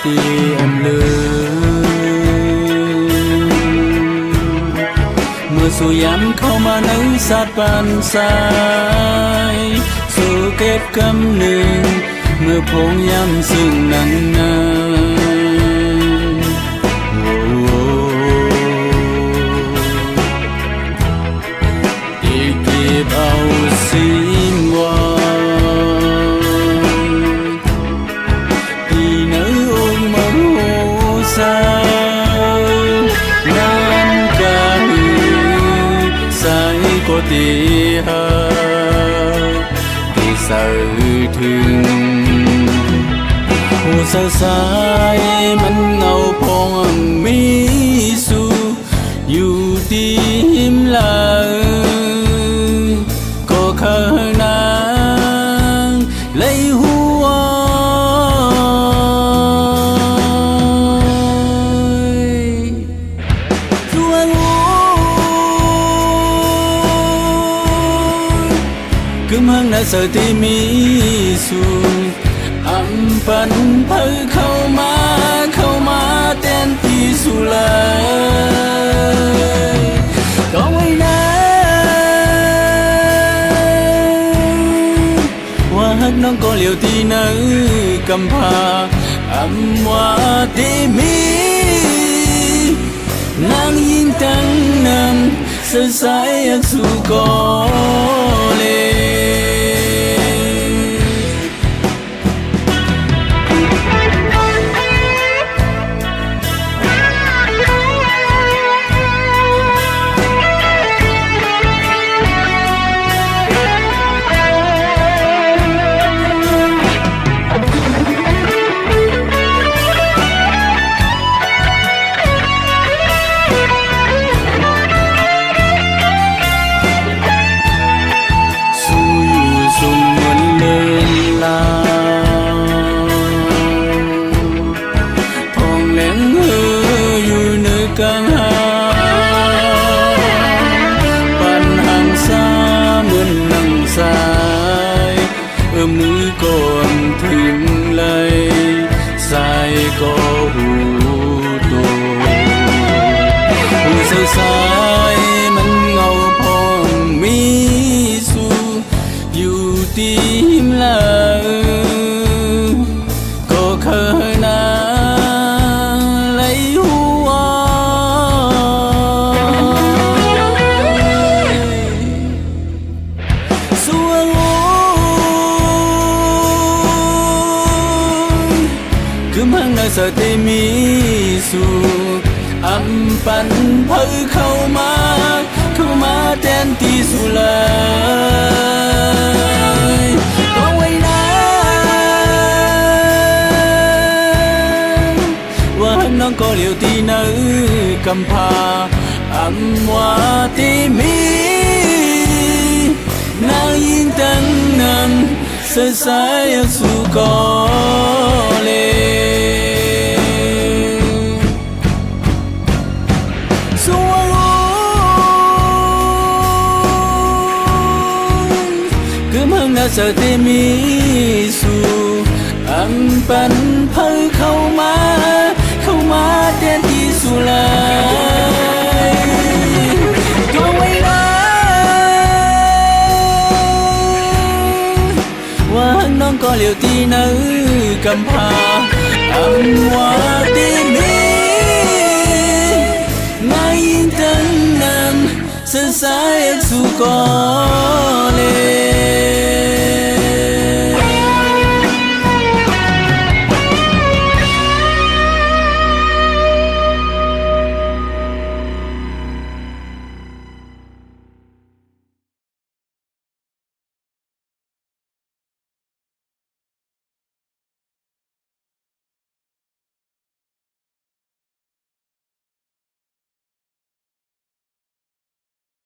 thì em mưa dù dámเข้ามาในสาดบานสายสู่เก็บกำหนึ่งเมื่อพงย้ำซึ่งนังนาอีกกีบเอาสิมวาอีเนื้อองมาหูสาตีหาที่สื่อถึงหัวสายมันเงาพองมีสู่อยู่ที่หิมลาก็ขนางเลยหัวcứ mang đã sợ thì mi su âm phần phơi khâu má tên thì su lại có mấy na hoa hát nong có liều thì nỡ cầm pha âm hoa thì mi nàng yên tăng nằm sơ sái ác su có lệ càng hà bàn hàng xa mượn nắng dài mũi còn thình lây dài có hù tô hù sơ sai mình ngầu phong mi su dù tim là có khơi na cứ mang nơi sợ tê mi su âm pan phơi khâu má tên ti su lại có quay na hoa non có liều ti nỡ cầm pha âm hoa tê mi nàng yên tăng nằm sơ sái su có lệ cứ mang đã sợ tê mi su âm pan phơi khâu má tên ti su lại có quay hoa non có liều ti nỡ cầm pha âm hoa tê mi ngay yên tăng nằm sơ sái su có